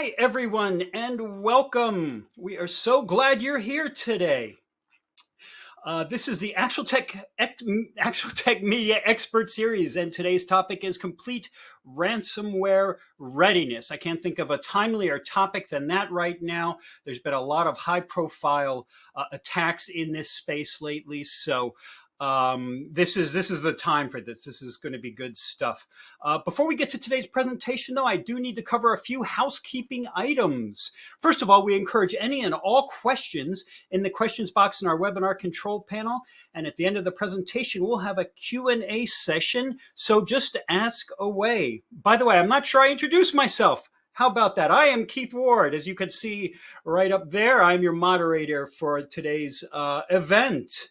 Hi, everyone, and welcome. We are so glad you're here today. This is the ActualTech Media Expert Series, and today's topic is complete ransomware readiness. I can't think of a timelier topic than that right now. There's been a lot of high-profile attacks in this space lately, so this is the time for this. This is going to be good stuff. Before we get to today's presentation, though, I do need to cover a few housekeeping items. First of all, we encourage any and all questions in the questions box in our webinar control panel. And at the end of the presentation, we'll have a Q&A session. So just ask away. By the way, I'm not sure I introduced myself. How about that? I am Keith Ward. As you can see right up there, I'm your moderator for today's event.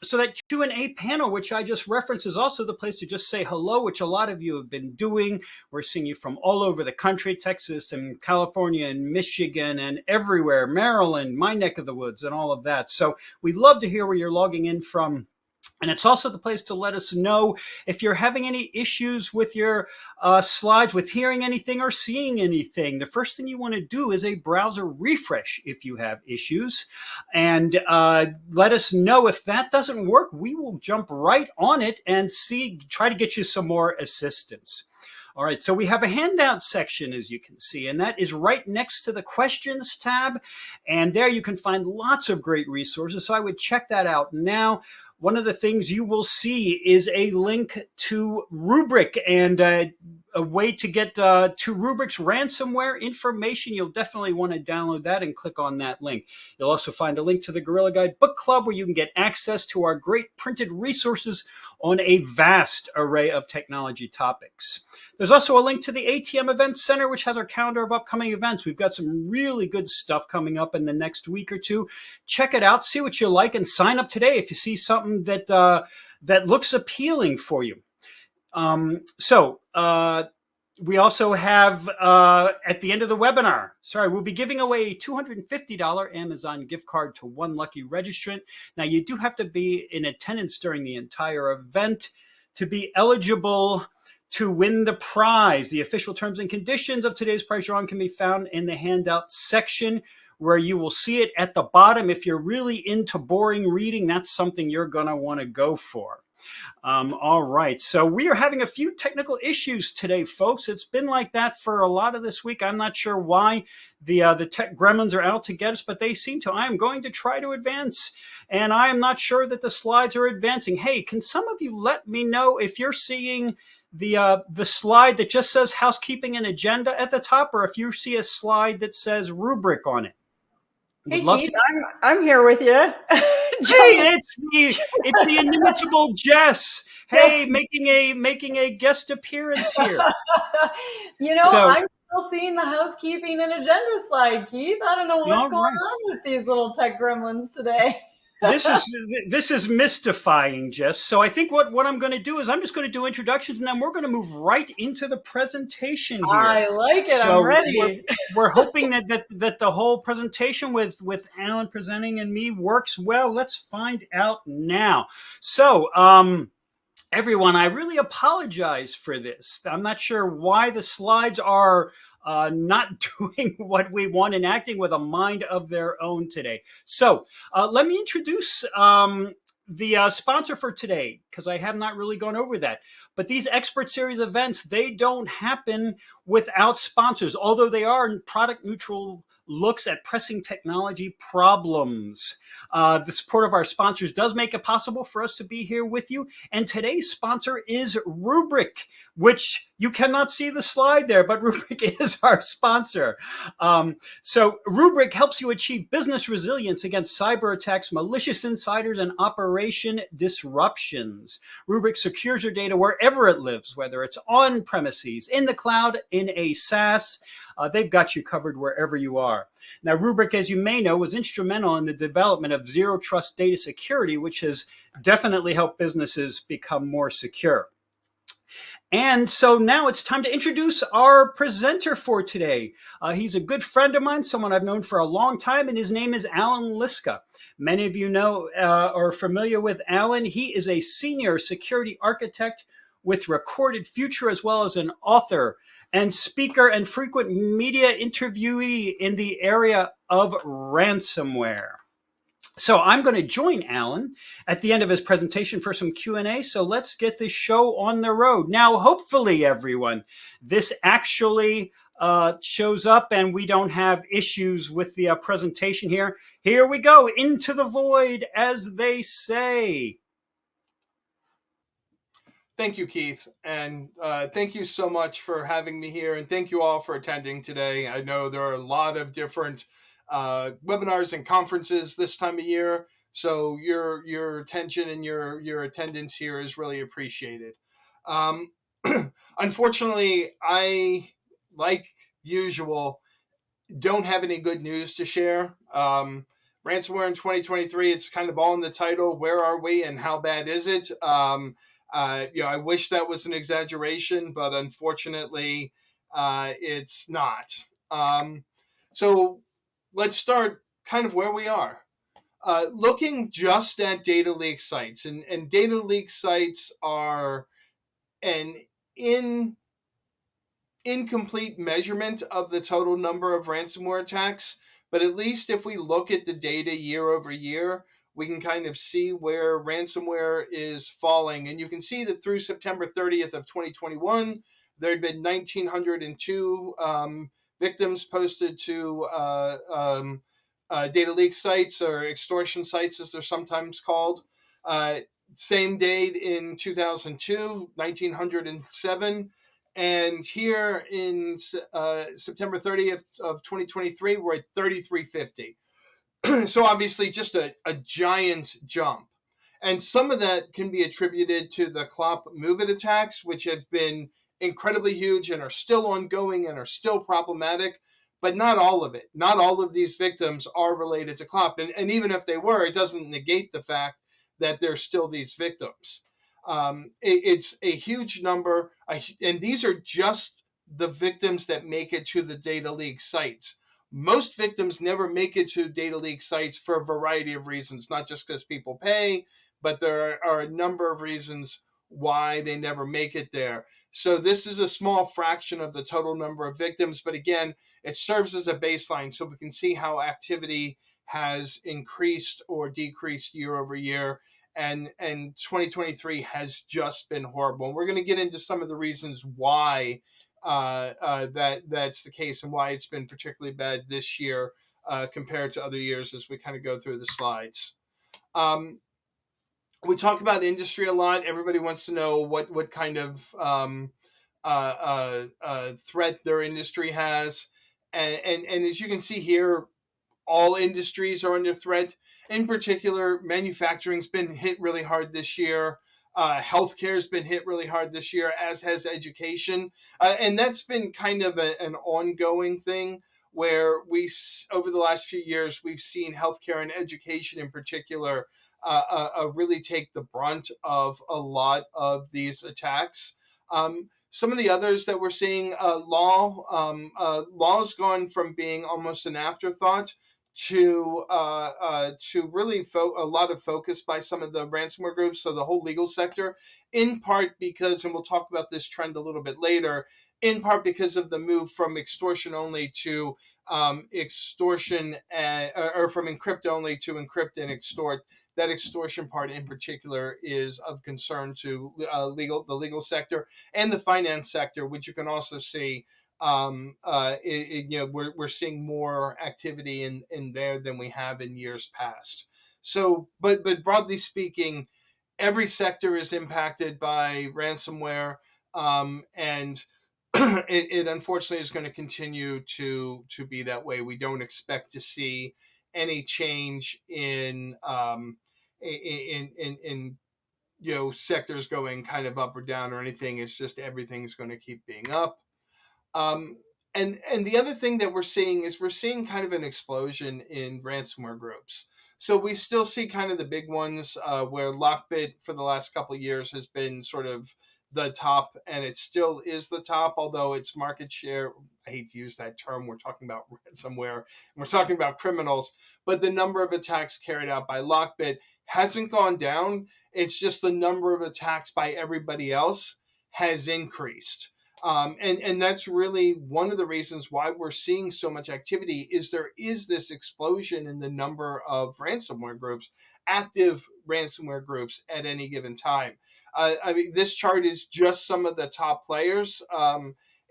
So that Q&A panel, which I just referenced, is also the place to just say hello, which a lot of you have been doing. We're seeing you from all over the country, Texas and California and Michigan and everywhere, Maryland, my neck of the woods and all of that. So we'd love to hear where you're logging in from. And it's also the place to let us know if you're having any issues with your slides, with hearing anything or seeing anything. The first thing you want to do is a browser refresh if you have issues. And let us know if that doesn't work. We will jump right on it and try to get you some more assistance. All right, so we have a handout section, as you can see, and that is right next to the questions tab. And there you can find lots of great resources. So I would check that out now. One of the things you will see is a link to Rubrik and a way to get to Rubrik's ransomware information. You'll definitely want to download that and click on that link. You'll also find a link to the Gorilla Guide Book Club where you can get access to our great printed resources on a vast array of technology topics. There's also a link to the ATM Events Center, which has our calendar of upcoming events. We've got some really good stuff coming up in the next week or two. Check it out, see what you like, and sign up today if you see something that that looks appealing for you. We also have, at the end of the webinar, we'll be giving away a $250 Amazon gift card to one lucky registrant. Now, you do have to be in attendance during the entire event to be eligible to win the prize. The official terms and conditions of today's prize drawing can be found in the handout section, where you will see it at the bottom. If you're really into boring reading, that's something you're going to want to go for. All right, so we are having a few technical issues today, folks. It's been like that for a lot of this week. I'm not sure why the tech gremlins are out to get us, but they seem to. I am going to try to advance, and I am not sure that the slides are advancing. Hey, can some of you let me know if you're seeing the slide that just says housekeeping and agenda at the top, or if you see a slide that says rubric on it? Hey, Keith, I'm here with you. Hey, it's the inimitable Jess. Hey, yes. making a guest appearance here. You know, I'm still seeing the housekeeping and agenda slide, Keith. I don't know what's going on with these little tech gremlins today. This is mystifying, Jess. So I think what I'm going to do is I'm just going to do introductions, and then we're going to move right into the presentation here. I like it. So I'm ready. We're hoping that the whole presentation with Alan presenting and me works well. Let's find out now. So everyone, I really apologize for this. I'm not sure why the slides are not doing what we want and acting with a mind of their own today. So let me introduce the sponsor for today, because I have not really gone over that. But these expert series events, they don't happen without sponsors, although they are product neutral looks at pressing technology problems. The support of our sponsors does make it possible for us to be here with you. And today's sponsor is Rubrik, which you cannot see the slide there, but Rubrik is our sponsor. So Rubrik helps you achieve business resilience against cyber attacks, malicious insiders, and operation disruptions. Rubrik secures your data wherever it lives, whether it's on premises, in the cloud, in a SaaS. They've got you covered wherever you are. Now, Rubrik, as you may know, was instrumental in the development of zero trust data security, which has definitely helped businesses become more secure. And so now it's time to introduce our presenter for today. He's a good friend of mine, someone I've known for a long time, and his name is Alan Liska. Many of you know or are familiar with Alan. He is a senior security architect with recorded future, as well as an author and speaker and frequent media interviewee in the area of ransomware. So I'm going to join Alan at the end of his presentation for some Q&A. So let's get this show on the road. Now, hopefully, everyone, this actually shows up and we don't have issues with the presentation here. Here we go, into the void, as they say. Thank you, Keith. And thank you so much for having me here. And thank you all for attending today. I know there are a lot of different webinars and conferences this time of year. So your attention and your attendance here is really appreciated. Unfortunately, I, like usual, don't have any good news to share. Ransomware in 2023, it's kind of all in the title. Where are we and how bad is it? I wish that was an exaggeration, but unfortunately, it's not. So let's start kind of where we are. Looking just at data leak sites, and data leak sites are an incomplete measurement of the total number of ransomware attacks, but at least if we look at the data year over year, we can kind of see where ransomware is falling. And you can see that through September 30th of 2021, there had been 1,902 victims posted to data leak sites, or extortion sites as they're sometimes called. Same date in 2002, 1,907. And here in September 30th of 2023, we're at 3,350. So obviously just a giant jump. And some of that can be attributed to the Clop Move It attacks, which have been incredibly huge and are still ongoing and are still problematic, but not all of it. Not all of these victims are related to Clop. And even if they were, it doesn't negate the fact that there's still these victims. It's a huge number, and these are just the victims that make it to the data leak sites. Most victims never make it to data leak sites for a variety of reasons, not just because people pay, but there are a number of reasons why they never make it there. So this is a small fraction of the total number of victims, but again, it serves as a baseline so we can see how activity has increased or decreased year over year. And 2023 has just been horrible. And we're going to get into some of the reasons why that's the case and why it's been particularly bad this year compared to other years as we kind of go through the slides. We talk about industry a lot. Everybody wants to know what kind of threat their industry has. And as you can see here, all industries are under threat. In particular, manufacturing's been hit really hard this year. Healthcare's been hit really hard this year, as has education. And that's been kind of an ongoing thing where over the last few years, we've seen healthcare and education in particular really take the brunt of a lot of these attacks. Some of the others that we're seeing, law's gone from being almost an afterthought to really a lot of focus by some of the ransomware groups, so the whole legal sector, in part because, and we'll talk about this trend a little bit later, in part because of the move from extortion only to extortion, or from encrypt only to encrypt and extort. That extortion part in particular is of concern to the legal sector and the finance sector, which you can also see. We're seeing more activity in there than we have in years past. So, but broadly speaking, every sector is impacted by ransomware, and it unfortunately is going to continue to be that way. We don't expect to see any change in sectors going kind of up or down or anything. It's just everything's going to keep being up. And the other thing that we're seeing kind of an explosion in ransomware groups. So we still see kind of the big ones where Lockbit for the last couple of years has been sort of the top, and it still is the top, although its market share, I hate to use that term, we're talking about ransomware, we're talking about criminals, but the number of attacks carried out by Lockbit hasn't gone down. It's just the number of attacks by everybody else has increased. And that's really one of the reasons why we're seeing so much activity is there is this explosion in the number of ransomware groups, active ransomware groups at any given time. I mean, this chart is just some of the top players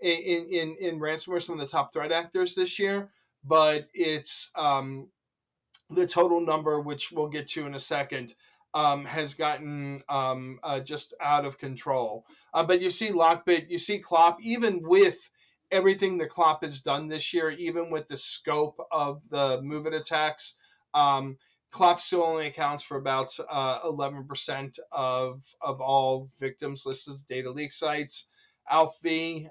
in ransomware, some of the top threat actors this year, but it's the total number, which we'll get to in a second, has gotten just out of control. But you see Lockbit, you see Clop, even with everything that Clop has done this year, even with the scope of the MOVEit attacks, Clop still only accounts for about 11% of all victims listed as data leak sites. AlpV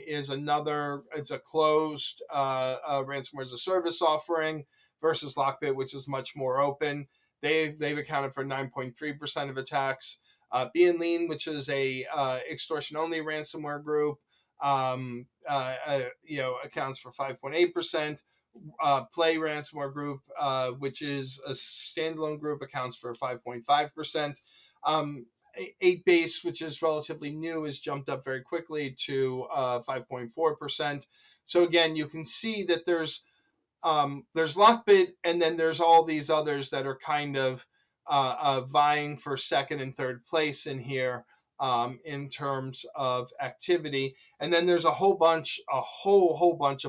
is another, it's a closed ransomware as a service offering versus Lockbit, which is much more open. They've accounted for 9.3% of attacks. Lean, which is a extortion-only ransomware group, accounts for 5.8%. Play Ransomware Group, which is a standalone group, accounts for 5.5%. 8base, which is relatively new, has jumped up very quickly to 5.4%. So again, you can see that there's Lockbit, and then there's all these others that are kind of vying for second and third place in here in terms of activity. And then there's a whole bunch of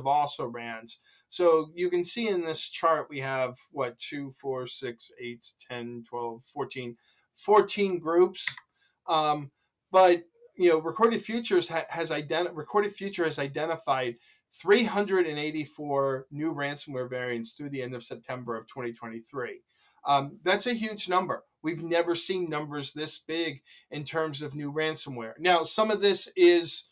also rans. So you can see in this chart we have 2, 4, 6, 8, 10, 12, 14 groups. But Recorded Future has identified 384 new ransomware variants through the end of September of 2023. That's a huge number. We've never seen numbers this big in terms of new ransomware. Now, some of this is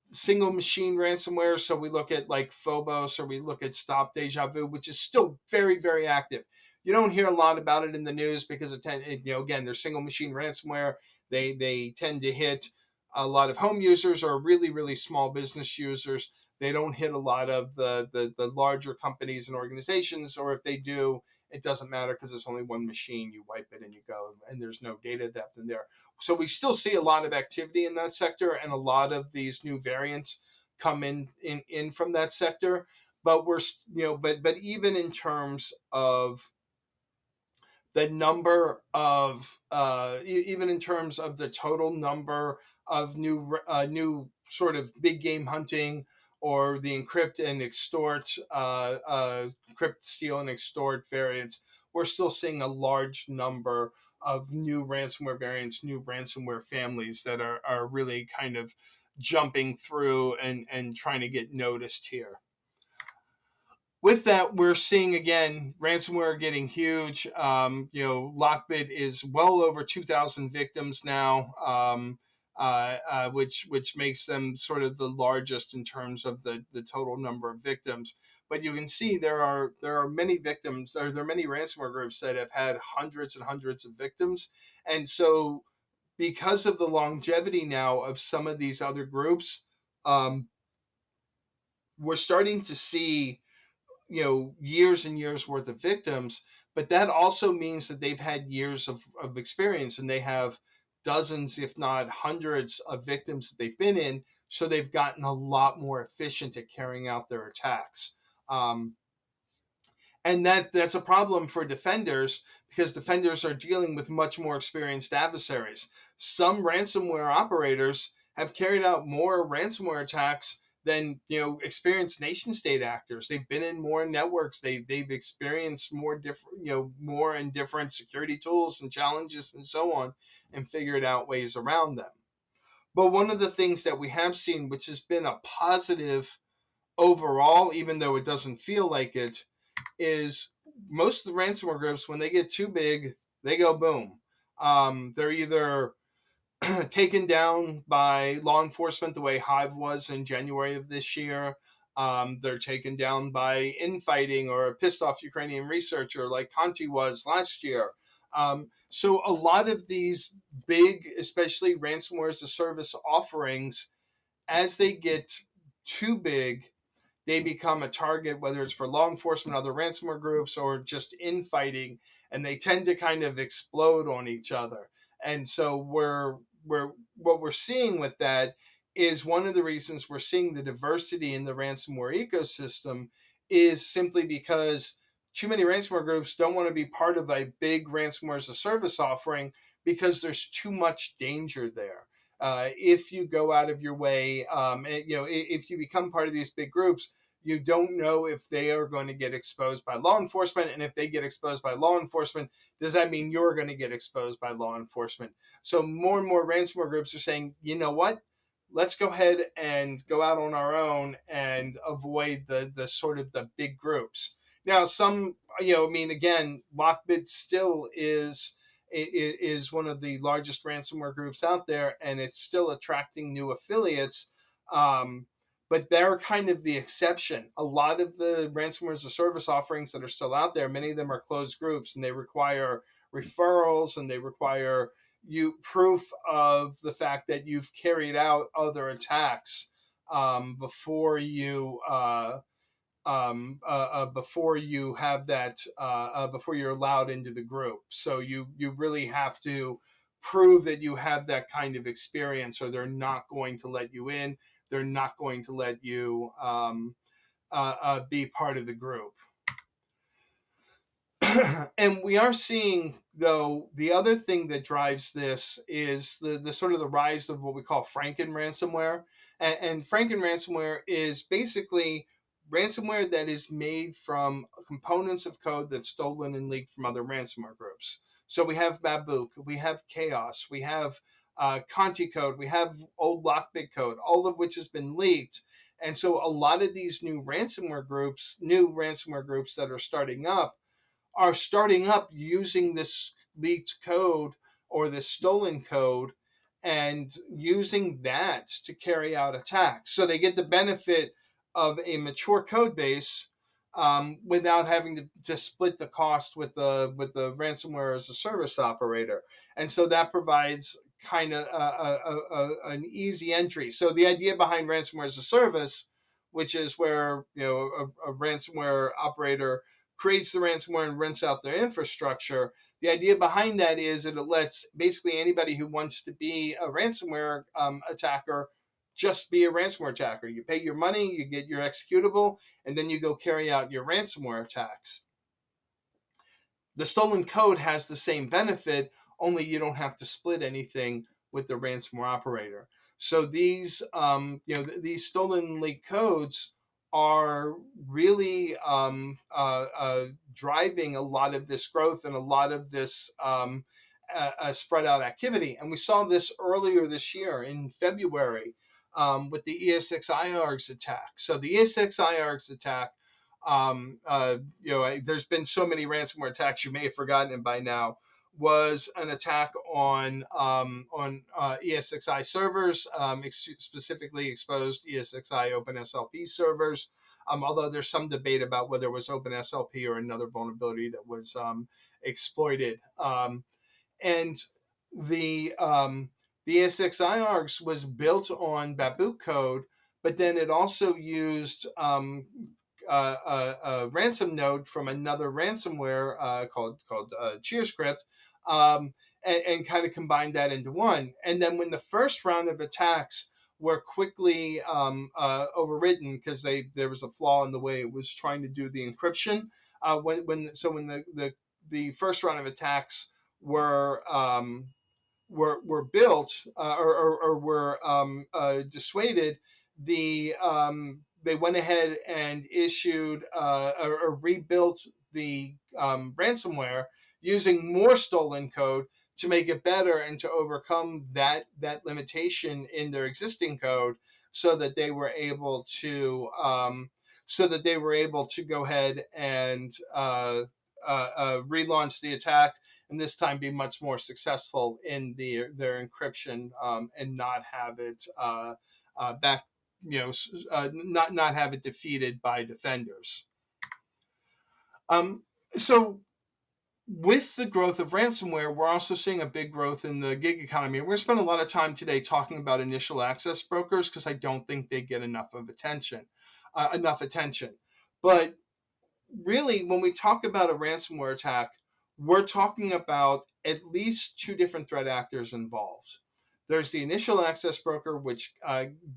single machine ransomware. So we look at like Phobos, or we look at Stop Deja Vu, which is still very, very active. You don't hear a lot about it in the news because again, they're single machine ransomware. They tend to hit a lot of home users or really, really small business users. They don't hit a lot of the larger companies and organizations, or if they do, it doesn't matter because there's only one machine. You wipe it and you go, and there's no data depth in there. So we still see a lot of activity in that sector, and a lot of these new variants come in from that sector. But but even in terms of the number of even in terms of the total number of new sort of big game hunting, or the encrypt and extort, encrypt, steal, and extort variants, we're still seeing a large number of new ransomware variants, new ransomware families that are really kind of jumping through and trying to get noticed here. With that, we're seeing, again, ransomware getting huge. Lockbit is well over 2,000 victims now, which makes them sort of the largest in terms of the total number of victims. But you can see there are many victims, or there are many ransomware groups that have had hundreds and hundreds of victims. And so because of the longevity now of some of these other groups, we're starting to see years and years worth of victims, but that also means that they've had years of experience, and they have dozens, if not hundreds, of victims that they've been in. So they've gotten a lot more efficient at carrying out their attacks. And that's a problem for defenders, because defenders are dealing with much more experienced adversaries. Some ransomware operators have carried out more ransomware attacks than experienced nation state actors. They've been in more networks. They've experienced more in different security tools and challenges and so on, and figured out ways around them. But one of the things that we have seen, which has been a positive overall, even though it doesn't feel like it, is most of the ransomware groups, when they get too big, they go boom. They're either taken down by law enforcement the way Hive was in January of this year. They're taken down by infighting or a pissed off Ukrainian researcher like Conti was last year. So a lot of these big, especially ransomware as a service offerings, as they get too big, they become a target, whether it's for law enforcement, other ransomware groups, or just infighting, and they tend to kind of explode on each other. And so what we're seeing with that is one of the reasons we're seeing the diversity in the ransomware ecosystem is simply because too many ransomware groups don't want to be part of a big ransomware as a service offering because there's too much danger there. If you go out of your way, if you become part of these big groups, you don't know if they are going to get exposed by law enforcement. And if they get exposed by law enforcement, does that mean you're going to get exposed by law enforcement? So more and more ransomware groups are saying, you know what? Let's go ahead and go out on our own and avoid the sort of the big groups. Now, some, again, Lockbit still is one of the largest ransomware groups out there, and it's still attracting new affiliates. But they're kind of the exception. A lot of the ransomware as a service offerings that are still out there, many of them are closed groups, and they require referrals, and they require proof of the fact that you've carried out other attacks before you have that before you're allowed into the group. So you really have to prove that you have that kind of experience, or they're not going to let you in. They're not going to let you be part of the group. And we are seeing, though, the other thing that drives this is the sort of the rise of what we call Franken ransomware. And Franken ransomware is basically ransomware that is made from components of code that's stolen and leaked from other ransomware groups. So we have Babook, we have Chaos, we have Conti code, we have old Lockbit code, all of which has been leaked. And so a lot of these new ransomware groups that are starting up using this leaked code or this stolen code and using that to carry out attacks. So they get the benefit of a mature code base without having to split the cost with the ransomware as a service operator. And so that provides kind of an easy entry. So the idea behind ransomware as a service, which is where a ransomware operator creates the ransomware and rents out their infrastructure. The idea behind that is that it lets basically anybody who wants to be a ransomware attacker just be a ransomware attacker. You pay your money, you get your executable, and then you go carry out your ransomware attacks. The stolen code has the same benefit, only you don't have to split anything with the ransomware operator. So these stolen leak codes are really driving a lot of this growth and a lot of this spread out activity. And we saw this earlier this year in February with the ESXi-ARGS attack. So the ESXi-ARGS attack, there's been so many ransomware attacks, you may have forgotten it by now, was an attack on ESXi servers, specifically exposed ESXi OpenSLP servers, although there's some debate about whether it was OpenSLP or another vulnerability that was exploited. And the ESXi-ARGS was built on Babook code, but then it also used a ransom node from another ransomware called CheerScript, and kind of combined that into one. And then when the first round of attacks were quickly overridden because there was a flaw in the way it was trying to do the encryption, when the first round of attacks were built or were dissuaded, they went ahead and issued or rebuilt the ransomware using more stolen code to make it better and to overcome that limitation in their existing code, so that they were able to go ahead and relaunch the attack, and this time be much more successful in their encryption and not have it not have it defeated by defenders. So with the growth of ransomware, we're also seeing a big growth in the gig economy. We're going to spend a lot of time today talking about initial access brokers because I don't think they get enough attention. But really, when we talk about a ransomware attack, we're talking about at least two different threat actors involved. There's the initial access broker, which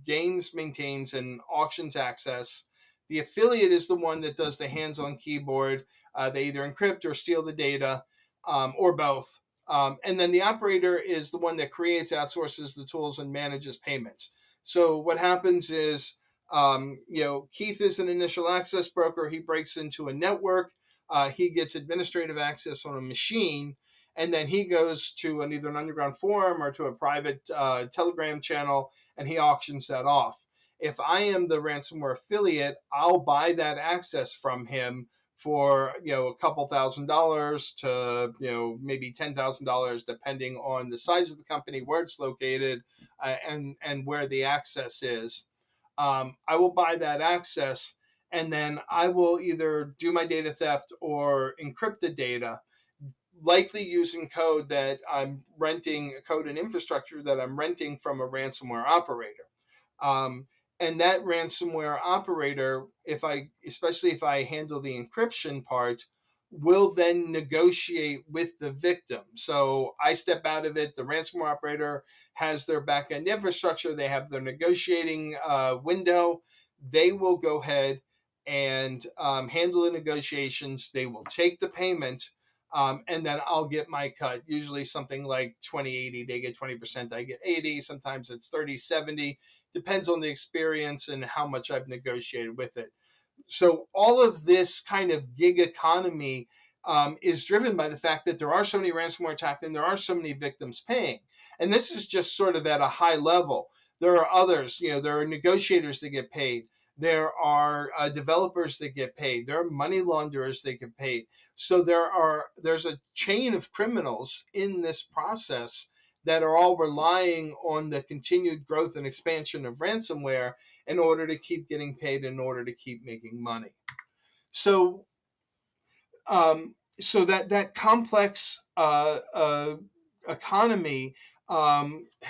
gains, maintains, and auctions access. The affiliate is the one that does the hands-on keyboard. They either encrypt or steal the data, or both. And then the operator is the one that creates, outsources the tools, and manages payments. So what happens is, Keith is an initial access broker. He breaks into a network. He gets administrative access on a machine, and then he goes to either an underground forum or to a private Telegram channel, and he auctions that off. If I am the ransomware affiliate, I'll buy that access from him for a couple $1,000s to maybe $10,000, depending on the size of the company, where it's located, and where the access is. I will buy that access, and then I will either do my data theft or encrypt the data, likely using code that I'm renting, code and infrastructure that I'm renting from a ransomware operator. And that ransomware operator, especially if I handle the encryption part, will then negotiate with the victim. So I step out of it. The ransomware operator has their backend infrastructure. They have their negotiating window. They will go ahead and handle the negotiations. They will take the payment. And then I'll get my cut, usually something like 20/80. They get 20%, I get 80. Sometimes it's 30/70. Depends on the experience and how much I've negotiated with it. So all of this kind of gig economy is driven by the fact that there are so many ransomware attacks and there are so many victims paying. And this is just sort of at a high level. There are others, there are negotiators that get paid. There are developers that get paid. There are money launderers that get paid. So there's a chain of criminals in this process that are all relying on the continued growth and expansion of ransomware in order to keep getting paid, in order to keep making money. So, that complex economy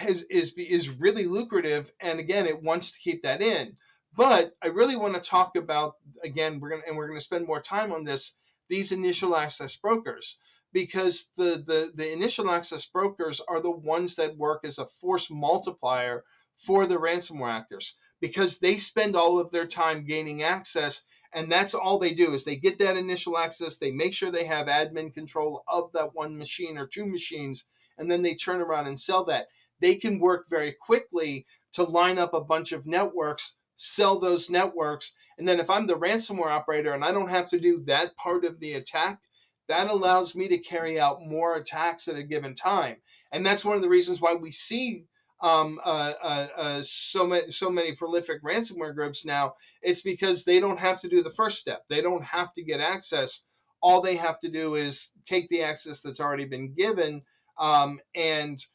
is really lucrative, and again, it wants to keep that in. But I really want to talk about, again, we're going to spend more time on this, these initial access brokers, because the initial access brokers are the ones that work as a force multiplier for the ransomware actors, because they spend all of their time gaining access, and that's all they do is they get that initial access, they make sure they have admin control of that one machine or two machines, and then they turn around and sell that. They can work very quickly to line up a bunch of networks, sell those networks, and then if I'm the ransomware operator and I don't have to do that part of the attack, that allows me to carry out more attacks at a given time. And that's one of the reasons why we see so many prolific ransomware groups now. It's because they don't have to do the first step. They don't have to get access. All they have to do is take the access that's already been given and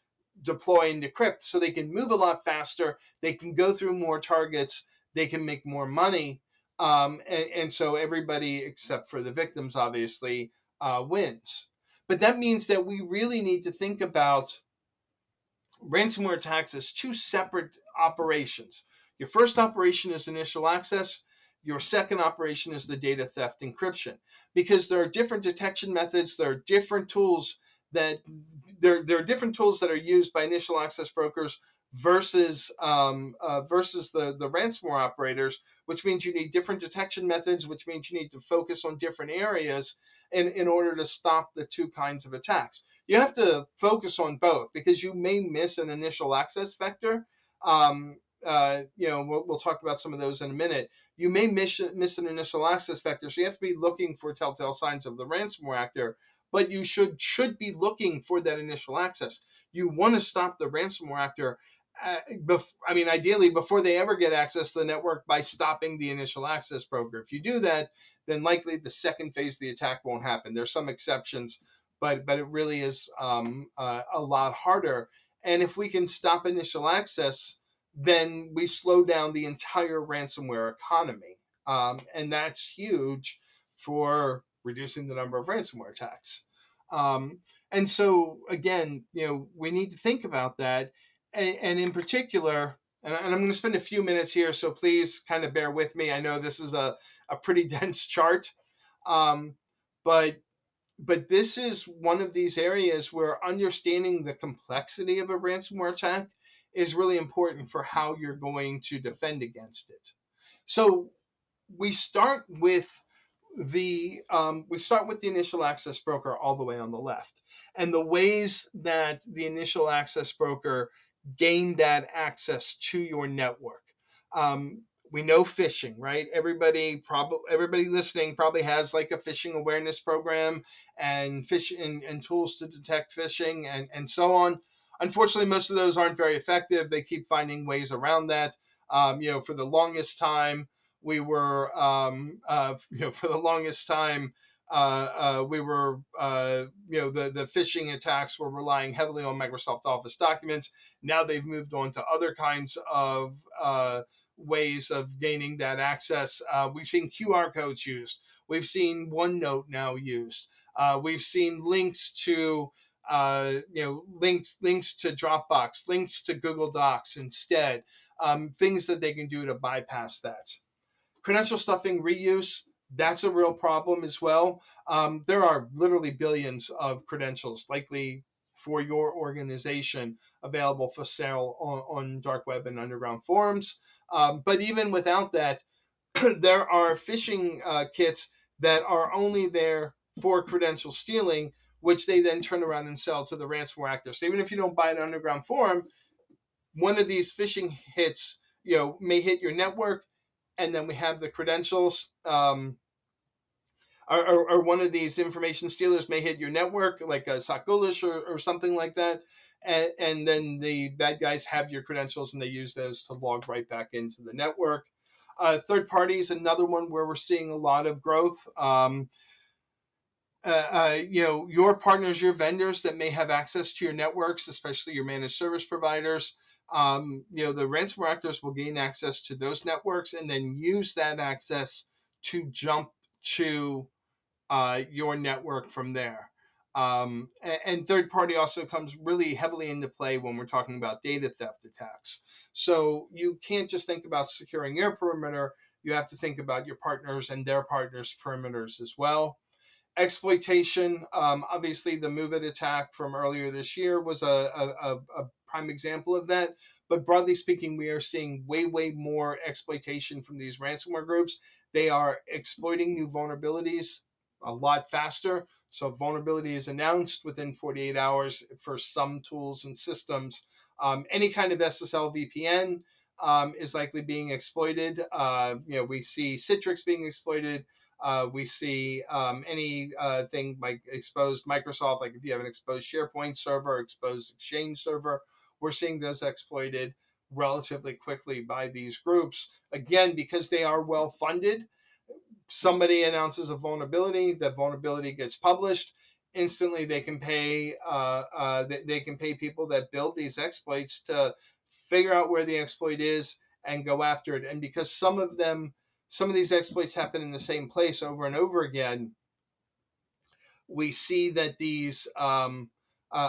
deploy and decrypt, so they can move a lot faster. They can go through more targets. They can make more money. And so everybody, except for the victims, obviously, wins. But that means that we really need to think about ransomware attacks as two separate operations. Your first operation is initial access. Your second operation is the data theft encryption, because there are different detection methods. There are different tools that there are different tools that are used by initial access brokers versus the ransomware operators, which means you need different detection methods, which means you need to focus on different areas in order to stop the two kinds of attacks. You have to focus on both, because you may miss an initial access vector. We'll talk about some of those in a minute. You may miss an initial access vector, so you have to be looking for telltale signs of the ransomware actor, but you should be looking for that initial access. You want to stop the ransomware actor, ideally before they ever get access to the network, by stopping the initial access broker. If you do that, then likely the second phase of the attack won't happen. There's some exceptions, but it really is a lot harder. And if we can stop initial access, then we slow down the entire ransomware economy. And that's huge for reducing the number of ransomware attacks. And so, again, we need to think about that. And in particular, and I'm going to spend a few minutes here, so please kind of bear with me. I know this is a pretty dense chart. But but this is one of these areas where understanding the complexity of a ransomware attack is really important for how you're going to defend against it. So we start with the initial access broker all the way on the left, and the ways that the initial access broker gain that access to your network. We know phishing, right? Everybody listening probably has like a phishing awareness program and and tools to detect phishing and so on. Unfortunately, most of those aren't very effective. They keep finding ways around that. For the longest time, we were, for the longest time, the phishing attacks were relying heavily on Microsoft Office documents. Now they've moved on to other kinds of ways of gaining that access. We've seen QR codes used. We've seen OneNote now used. We've seen links to links to Dropbox, links to Google Docs instead. Things that they can do to bypass that. Credential stuffing reuse, that's a real problem as well. There are literally billions of credentials likely for your organization available for sale on dark web and underground forums. But even without that, there are phishing kits that are only there for credential stealing, which they then turn around and sell to the ransomware actors. So even if you don't buy an underground forum, one of these phishing hits, may hit your network, and then we have the credentials. Or one of these information stealers may hit your network, like a Sakulish or something like that, and then the bad guys have your credentials and they use those to log right back into the network. Third party is another one where we're seeing a lot of growth. Your partners, your vendors that may have access to your networks, especially your managed service providers. The ransomware actors will gain access to those networks and then use that access to jump to your network from there. And third party also comes really heavily into play when we're talking about data theft attacks. So you can't just think about securing your perimeter. You have to think about your partners and their partners' perimeters as well. Exploitation, obviously the Move It attack from earlier this year was a prime example of that. But broadly speaking, we are seeing way more exploitation from these ransomware groups. They are exploiting new vulnerabilities a lot faster. So vulnerability is announced within 48 hours for some tools and systems. Any kind of SSL VPN is likely being exploited. We see Citrix being exploited. We see anything like exposed Microsoft, like if you have an exposed SharePoint server, exposed Exchange server, we're seeing those exploited relatively quickly by these groups. Again, because they are well funded, somebody announces a vulnerability, that vulnerability gets published. Instantly, they can pay people that build these exploits to figure out where the exploit is and go after it. And because some of these exploits happen in the same place over and over again, we see that these we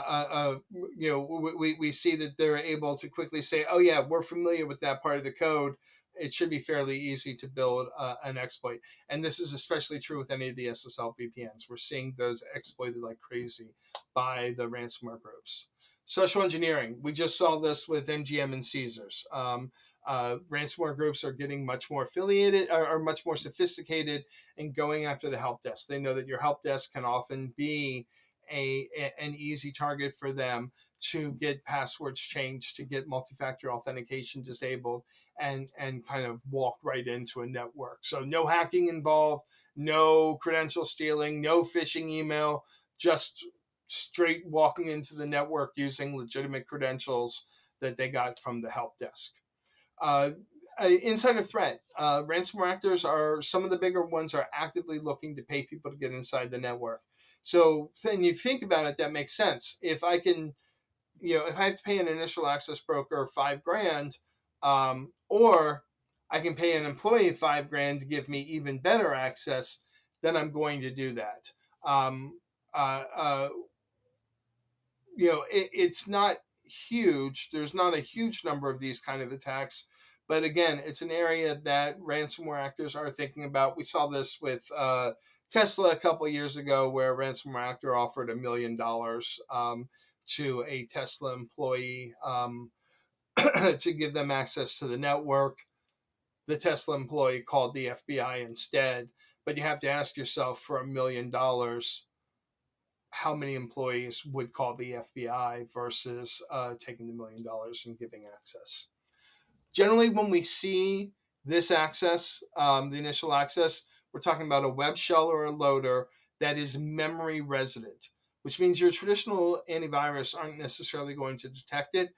see that they're able to quickly say, oh yeah, we're familiar with that part of the code. It should be fairly easy to build an exploit. And this is especially true with any of the SSL VPNs. We're seeing those exploited like crazy by the ransomware groups. Social engineering. We just saw this with MGM and Caesars. Ransomware groups are getting much more affiliated, or much more sophisticated, and going after the help desk. They know that your help desk can often be an easy target for them to get passwords changed, to get multi-factor authentication disabled, and kind of walk right into a network. So no hacking involved, no credential stealing, no phishing email, just straight walking into the network using legitimate credentials that they got from the help desk. Insider threat. Ransomware actors are, some of the bigger ones are actively looking to pay people to get inside the network. So then you think about it, that makes sense. If I can, if I have to pay an initial access broker $5,000, or I can pay an employee $5,000 to give me even better access, then I'm going to do that. It's not huge. There's not a huge number of these kind of attacks. But again, it's an area that ransomware actors are thinking about. We saw this with Tesla a couple of years ago, where a ransomware actor offered $1 million to a Tesla employee to give them access to the network. The Tesla employee called the FBI instead. But you have to ask yourself, for $1 million, how many employees would call the FBI versus taking the $1 million and giving access? Generally, when we see this access, the initial access, we're talking about a web shell or a loader that is memory resident, which means your traditional antivirus aren't necessarily going to detect it.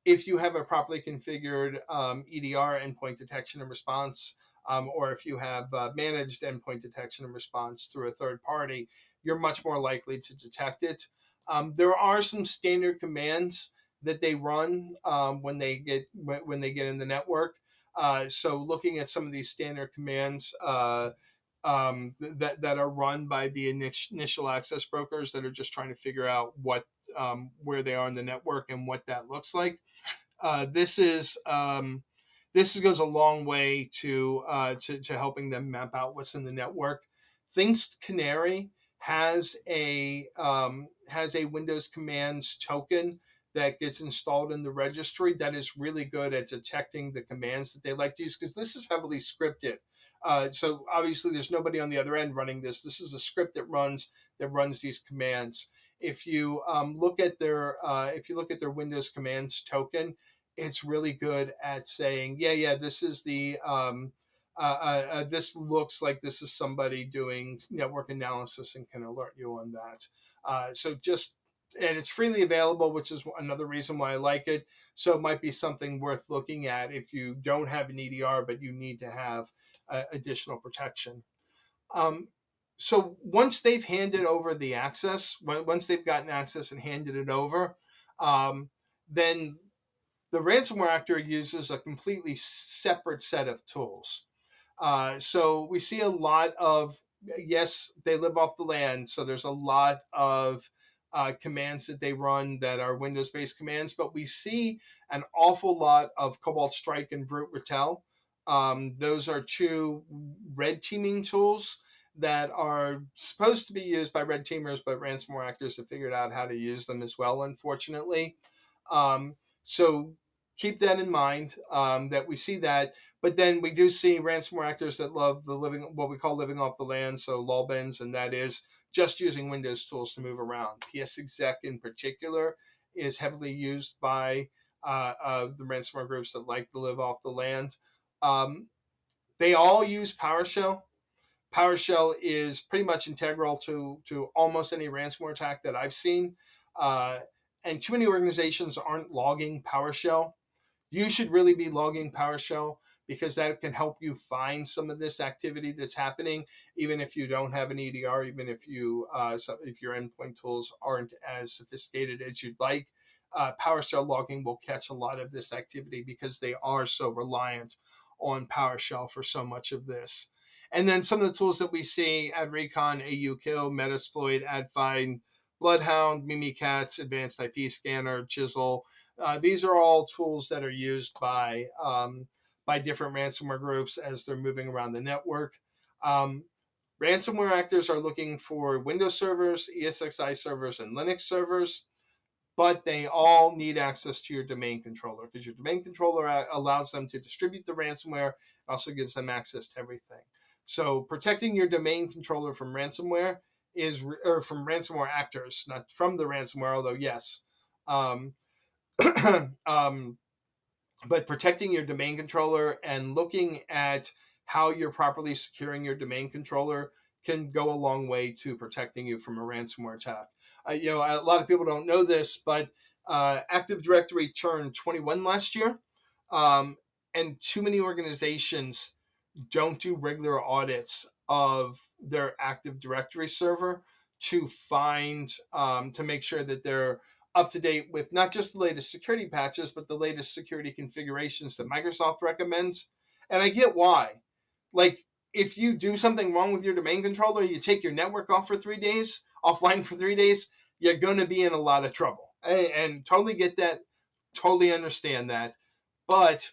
If you have a properly configured EDR, endpoint detection and response, or if you have managed endpoint detection and response through a third party, you're much more likely to detect it. There are some standard commands that they run when they get in the network. So looking at some of these standard commands that are run by the initial access brokers that are just trying to figure out what where they are in the network and what that looks like. This goes a long way to helping them map out what's in the network. Things Canary has a Windows commands token that gets installed in the registry that is really good at detecting the commands that they like to use, because this is heavily scripted. So obviously there's nobody on the other end running this. This is a script that runs these commands. If you look at their Windows commands token, it's really good at saying, this is the this looks like this is somebody doing network analysis and can alert you on that. And it's freely available, which is another reason why I like it. So it might be something worth looking at if you don't have an EDR, but you need to have additional protection. So once they've handed over the access, once they've gotten access and handed it over, then the ransomware actor uses a completely separate set of tools. So we see a lot of, yes, they live off the land. So there's a lot of commands that they run that are Windows-based commands, but we see an awful lot of Cobalt Strike and Brute Ratel. Those are two red teaming tools that are supposed to be used by red teamers, but ransomware actors have figured out how to use them as well, unfortunately. So keep that in mind, that we see that. But then we do see ransomware actors that love what we call living off the land, so lolbins, and that is just using Windows tools to move around. PSExec in particular is heavily used by the ransomware groups that like to live off the land. They all use PowerShell. PowerShell is pretty much integral to almost any ransomware attack that I've seen. And too many organizations aren't logging PowerShell. You should really be logging PowerShell, because that can help you find some of this activity that's happening, even if you don't have an EDR, even if if your endpoint tools aren't as sophisticated as you'd like. PowerShell logging will catch a lot of this activity because they are so reliant on PowerShell for so much of this. And then some of the tools that we see: AdRecon, AUKill, Metasploit, AdFind, Bloodhound, Mimikatz, Advanced IP Scanner, Chisel. These are all tools that are used by different ransomware groups as they're moving around the network. Ransomware actors are looking for Windows servers, ESXi servers, and Linux servers, but they all need access to your domain controller, because your domain controller allows them to distribute the ransomware, also gives them access to everything. So protecting your domain controller from ransomware or from ransomware actors, not from the ransomware, although yes. But protecting your domain controller and looking at how you're properly securing your domain controller can go a long way to protecting you from a ransomware attack. A lot of people don't know this, but Active Directory turned 21 last year, and too many organizations don't do regular audits of their Active Directory server to make sure that they're up to date with not just the latest security patches, but the latest security configurations that Microsoft recommends. And I get why. Like, if you do something wrong with your domain controller, you take your network offline for 3 days, you're going to be in a lot of trouble. And totally get that, totally understand that. But,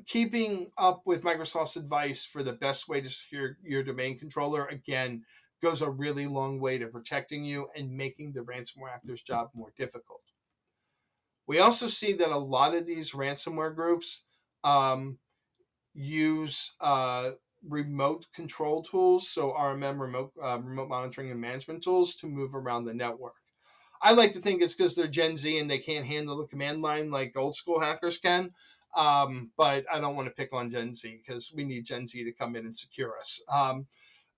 keeping up with Microsoft's advice for the best way to secure your domain controller, again, goes a really long way to protecting you and making the ransomware actor's job more difficult. We also see that a lot of these ransomware groups use remote control tools, so RMM, remote monitoring and management tools, to move around the network. I like to think it's because they're Gen Z and they can't handle the command line like old school hackers can. But I don't want to pick on Gen Z because we need Gen Z to come in and secure us.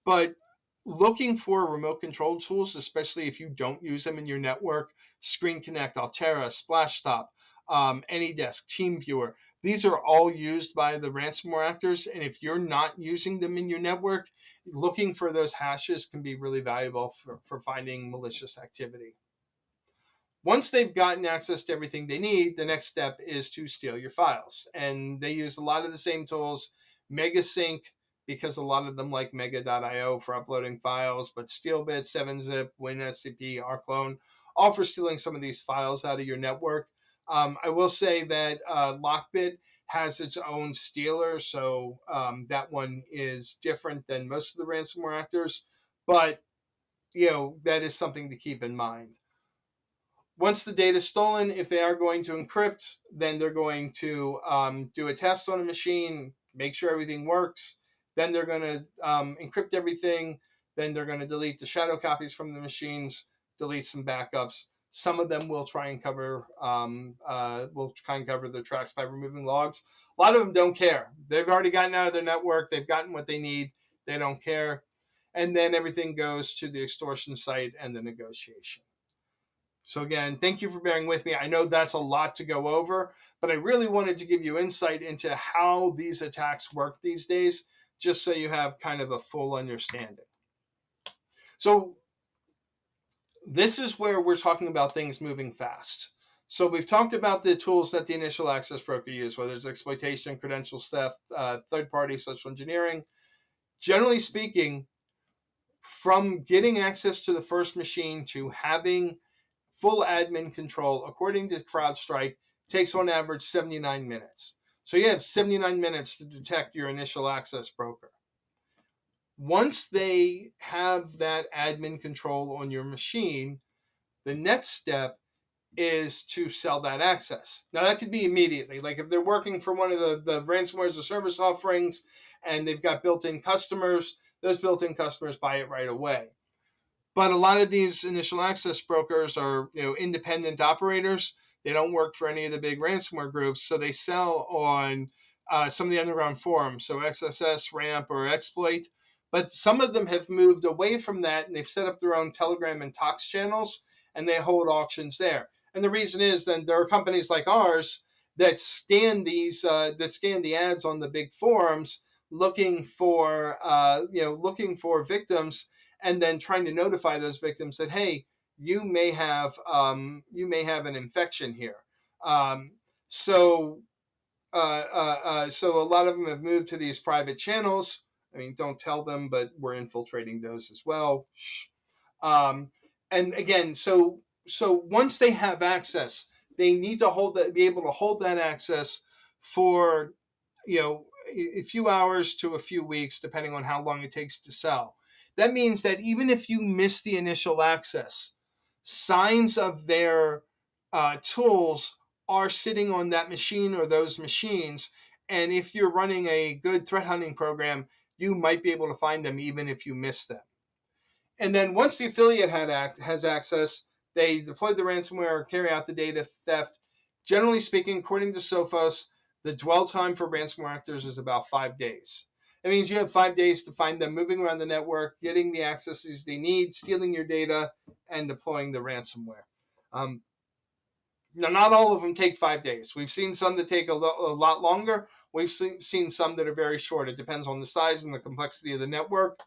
But looking for remote control tools, especially if you don't use them in your network, Screen Connect, Altera, Splashtop, AnyDesk, TeamViewer, these are all used by the ransomware actors. And if you're not using them in your network, looking for those hashes can be really valuable for finding malicious activity. Once they've gotten access to everything they need, the next step is to steal your files. And they use a lot of the same tools, MegaSync, because a lot of them like Mega.io for uploading files, but StealBit, 7-Zip, WinSCP, rclone, all for stealing some of these files out of your network. I will say that Lockbit has its own stealer, so that one is different than most of the ransomware actors, but that is something to keep in mind. Once the data is stolen, if they are going to encrypt, then they're going to do a test on a machine, make sure everything works. Then they're going to encrypt everything. Then they're going to delete the shadow copies from the machines, delete some backups. Some of them will try and cover their tracks by removing logs. A lot of them don't care. They've already gotten out of their network. They've gotten what they need. They don't care. And then everything goes to the extortion site and the negotiation. So again, thank you for bearing with me. I know that's a lot to go over, but I really wanted to give you insight into how these attacks work these days, just so you have kind of a full understanding. So this is where we're talking about things moving fast. So we've talked about the tools that the initial access broker use, whether it's exploitation, credential theft, third-party social engineering. Generally speaking, from getting access to the first machine to having full admin control, according to CrowdStrike, takes on average 79 minutes. So you have 79 minutes to detect your initial access broker. Once they have that admin control on your machine, the next step is to sell that access. Now that could be immediately. Like if they're working for one of the ransomware as a service offerings and they've got built-in customers, those built-in customers buy it right away. But a lot of these initial access brokers are, independent operators. They don't work for any of the big ransomware groups, so they sell on some of the underground forums, so XSS, Ramp, or Exploit. But some of them have moved away from that, and they've set up their own Telegram and Tox channels, and they hold auctions there. And the reason is then there are companies like ours that scan the ads on the big forums, looking for victims, and then trying to notify those victims that, hey, you may have an infection here. So a lot of them have moved to these private channels. I mean, don't tell them, but we're infiltrating those as well. And again, so once they have access, they need to be able to hold that access for a few hours to a few weeks, depending on how long it takes to sell. That means that even if you miss the initial access, signs of their tools are sitting on that machine or those machines. And if you're running a good threat hunting program, you might be able to find them even if you miss them. And then once the affiliate has access, they deploy the ransomware or carry out the data theft. Generally speaking, according to Sophos, the dwell time for ransomware actors is about 5 days. That means you have 5 days to find them moving around the network, getting the accesses they need, stealing your data, and deploying the ransomware. Now, not all of them take 5 days. We've seen some that take a lot longer. We've seen some that are very short. It depends on the size and the complexity of the network.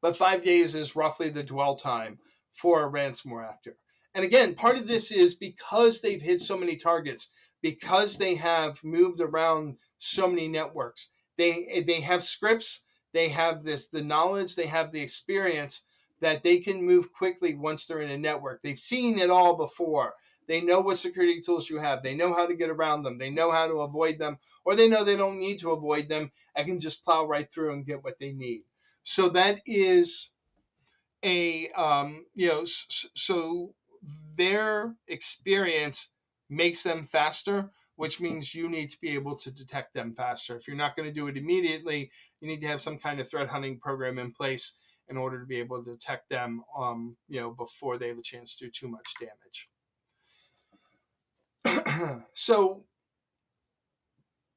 But 5 days is roughly the dwell time for a ransomware actor. And again, part of this is because they've hit so many targets, because they have moved around so many networks. They have scripts, they have the knowledge, they have the experience that they can move quickly once they're in a network. They've seen it all before. They know what security tools you have. They know how to get around them. They know how to avoid them, or they know they don't need to avoid them and can just plow right through and get what they need. So that is a, so their experience makes them faster, which means you need to be able to detect them faster. If you're not going to do it immediately, you need to have some kind of threat hunting program in place in order to be able to detect them, before they have a chance to do too much damage. So,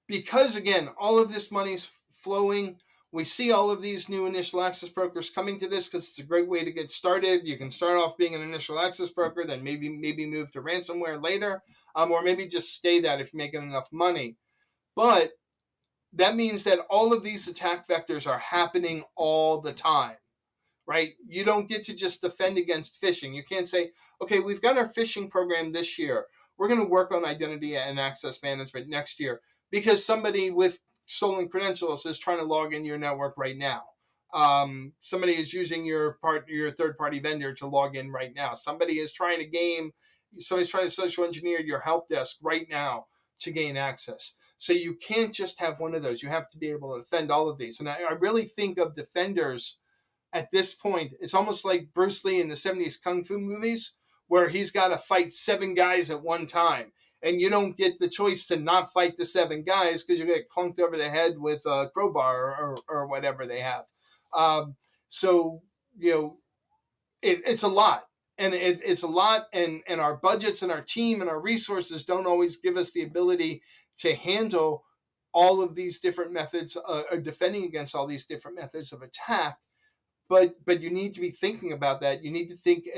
because again, all of this money's flowing, we see all of these new initial access brokers coming to this because it's a great way to get started. You can start off being an initial access broker, then maybe move to ransomware later, or maybe just stay that if you're making enough money. But that means that all of these attack vectors are happening all the time, right? You don't get to just defend against phishing. You can't say, okay, we've got our phishing program this year. We're going to work on identity and access management next year because somebody with stolen credentials is trying to log into your network right now. Somebody is using your third-party vendor to log in right now. Somebody's trying to social engineer your help desk right now to gain access. So you can't just have one of those. You have to be able to defend all of these. And I really think of defenders at this point. It's almost like Bruce Lee in the 70s Kung Fu movies, where he's got to fight 7 guys at one time. And you don't get the choice to not fight the 7 guys because you get clunked over the head with a crowbar or whatever they have. It's a lot. And it's a lot. And our budgets and our team and our resources don't always give us the ability to handle all of these different methods, or defending against all these different methods of attack. But you need to be thinking about that. You need to think,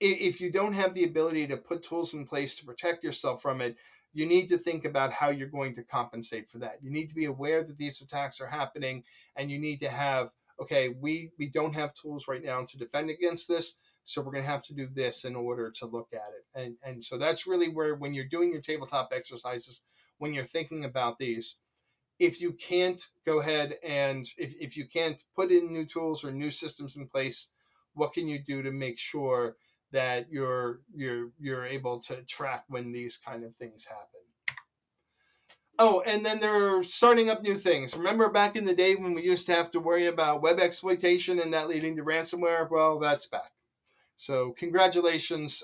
if you don't have the ability to put tools in place to protect yourself from it, you need to think about how you're going to compensate for that. You need to be aware that these attacks are happening, and you need to have, okay, we don't have tools right now to defend against this, so we're going to have to do this in order to look at it. And so that's really where, when you're doing your tabletop exercises, when you're thinking about these, if you can't go ahead and if you can't put in new tools or new systems in place, what can you do to make sure that you're able to track when these kind of things happen? Oh, and then they're starting up new things. Remember back in the day when we used to have to worry about web exploitation and that leading to ransomware? Well, that's back. So congratulations.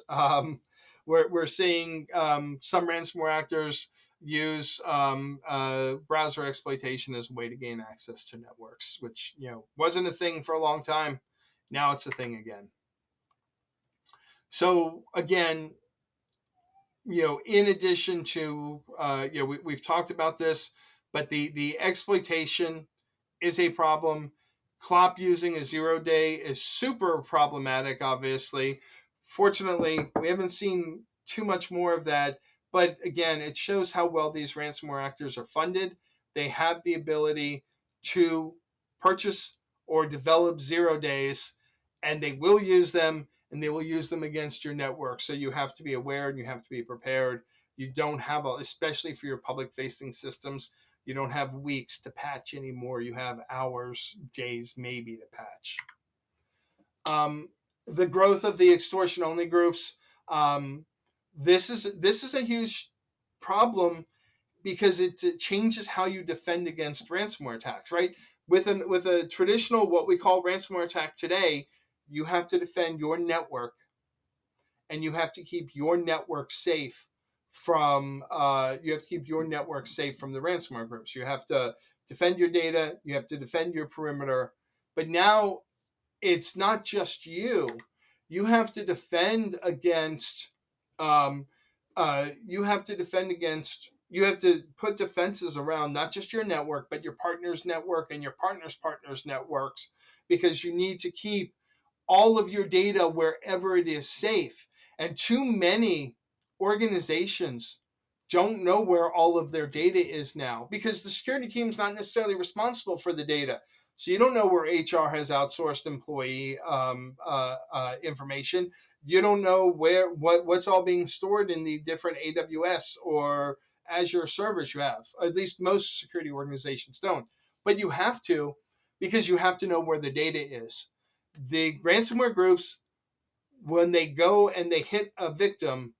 We're seeing some ransomware actors use browser exploitation as a way to gain access to networks, which wasn't a thing for a long time. Now it's a thing again. So again, in addition to we've talked about this, but the exploitation is a problem. CLOP using a 0-day is super problematic, obviously. Fortunately, we haven't seen too much more of that. But again, it shows how well these ransomware actors are funded. They have the ability to purchase or develop 0 days, and they will use them, and they will use them against your network. So you have to be aware and you have to be prepared. You don't have, especially for your public-facing systems, you don't have weeks to patch anymore. You have hours, days, maybe to patch. The growth of the extortion-only groups. This is a huge problem because it changes how you defend against ransomware attacks, right? With a traditional, what we call ransomware attack today, you have to defend your network, and you have to keep your network safe from the ransomware groups. You have to defend your data, you have to defend your perimeter. But now it's not just you. You have to defend against you have to put defenses around not just your network, but your partner's network and your partner's networks, because you need to keep all of your data wherever it is safe. And too many organizations don't know where all of their data is now, because the security team is not necessarily responsible for the data. So you don't know where HR has outsourced employee information. You don't know what's all being stored in the different AWS or Azure servers you have. At least most security organizations don't. But you have to, because you have to know where the data is. The ransomware groups when they go and they hit a victim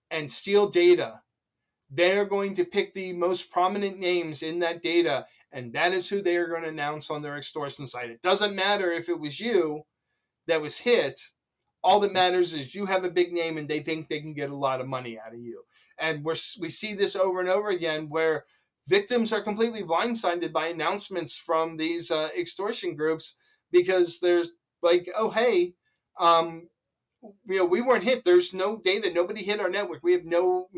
and steal data, they're going to pick the most prominent names in that data, and that is who they are going to announce on their extortion site. It doesn't matter if it was you that was hit. All that matters is you have a big name and they think they can get a lot of money out of you. And we see this over and over again where victims are completely blindsided by announcements from these extortion groups because there's like, oh, hey, we weren't hit. There's no data. Nobody hit our network. We have no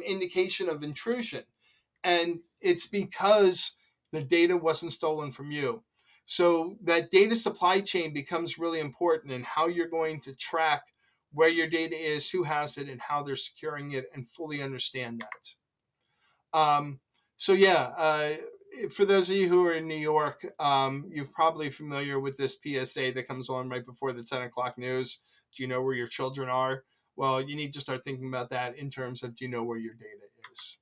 indication of intrusion. And it's because the data wasn't stolen from you. So that data supply chain becomes really important in how you're going to track where your data is, who has it, and how they're securing it, and fully understand that. For those of you who are in New York, you're probably familiar with this PSA that comes on right before the 10 o'clock news. Do you know where your children are? Well, you need to start thinking about that in terms of, do you know where your data is?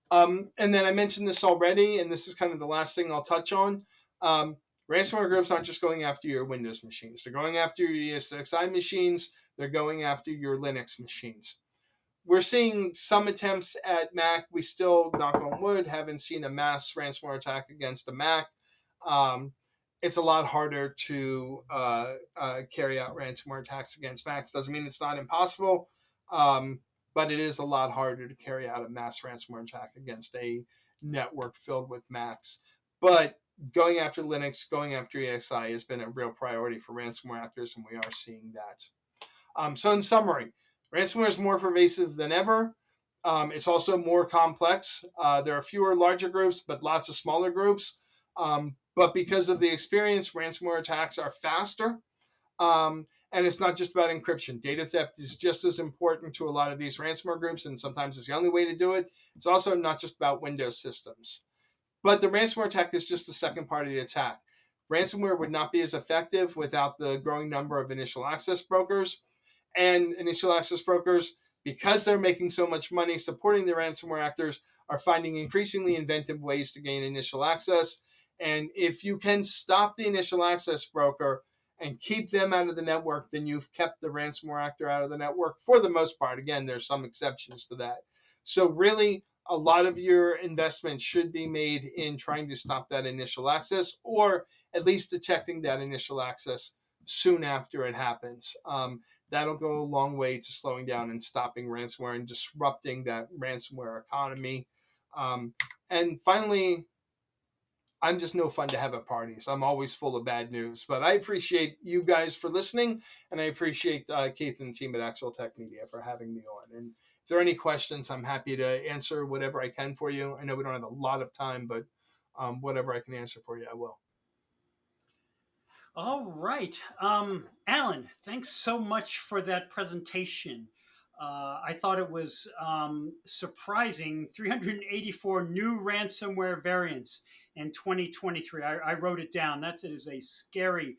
And then I mentioned this already, and this is kind of the last thing I'll touch on. Ransomware groups aren't just going after your Windows machines. They're going after your ESXi machines. They're going after your Linux machines. We're seeing some attempts at Mac. We still, knock on wood, haven't seen a mass ransomware attack against a Mac. It's a lot harder to carry out ransomware attacks against Macs. Doesn't mean it's not impossible, but it is a lot harder to carry out a mass ransomware attack against a network filled with Macs. But going after Linux, going after ESXi has been a real priority for ransomware actors, and we are seeing that. So in summary, ransomware is more pervasive than ever. It's also more complex. There are fewer larger groups, but lots of smaller groups. But because of the experience, ransomware attacks are faster. And it's not just about encryption. Data theft is just as important to a lot of these ransomware groups, and sometimes it's the only way to do it. It's also not just about Windows systems. But the ransomware attack is just the second part of the attack. Ransomware would not be as effective without the growing number of initial access brokers. And initial access brokers, because they're making so much money supporting the ransomware actors, are finding increasingly inventive ways to gain initial access. And if you can stop the initial access broker and keep them out of the network, then you've kept the ransomware actor out of the network for the most part. Again, there's some exceptions to that. So really, a lot of your investment should be made in trying to stop that initial access, or at least detecting that initial access soon after it happens. That'll go a long way to slowing down and stopping ransomware and disrupting that ransomware economy. And finally, I'm just no fun to have at parties. I'm always full of bad news. But I appreciate you guys for listening, and I appreciate Keith and the team at ActualTech Media for having me on. And if there are any questions, I'm happy to answer whatever I can for you. I know we don't have a lot of time, but whatever I can answer for you, I will. All right. Alan, thanks so much for that presentation. I thought it was surprising, 384 new ransomware variants in 2023. I wrote it down. That is a scary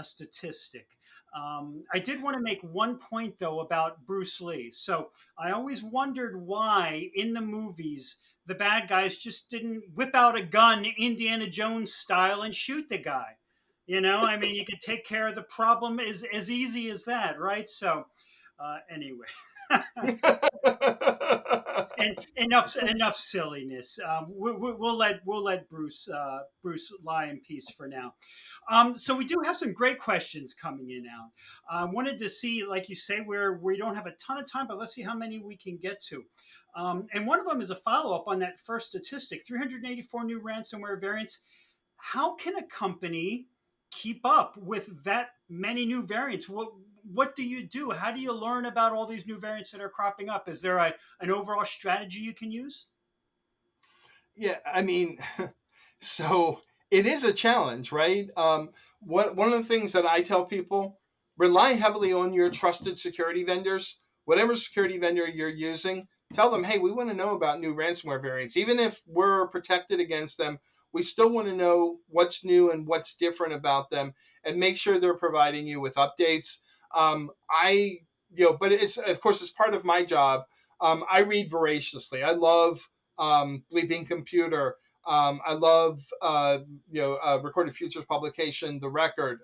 statistic. I did want to make one point, though, about Bruce Lee. So I always wondered why in the movies the bad guys just didn't whip out a gun Indiana Jones style and shoot the guy. I mean, you could take care of the problem as easy as that, right? So anyway. And enough silliness. We'll let Bruce lie in peace for now. So we do have some great questions coming in now. I wanted to see, like you say, where we don't have a ton of time, but let's see how many we can get to. And one of them is a follow-up on that first statistic: 384 new ransomware variants. How can a company keep up with that many new variants? What do you do? How do you learn about all these new variants that are cropping up? Is there an overall strategy you can use? Yeah, I mean, so it is a challenge, right? One of the things that I tell people, rely heavily on your trusted security vendors. Whatever security vendor you're using, tell them, hey, we want to know about new ransomware variants. Even if we're protected against them, we still want to know what's new and what's different about them, and make sure they're providing you with updates. But it's, of course, it's part of my job. I read voraciously. I love Bleeping Computer. I love Recorded Futures publication, The Record.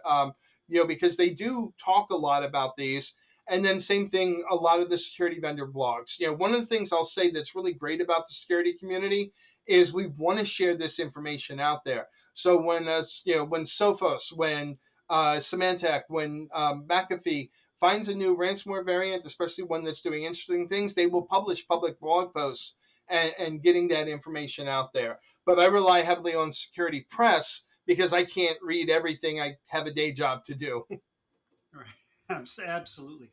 because they do talk a lot about these. And then same thing, a lot of the security vendor blogs. One of the things I'll say that's really great about the security community is we want to share this information out there. So when Sophos, when Symantec, when McAfee finds a new ransomware variant, especially one that's doing interesting things, they will publish public blog posts and getting that information out there. But I rely heavily on security press because I can't read everything. I have a day job to do. Right. Absolutely.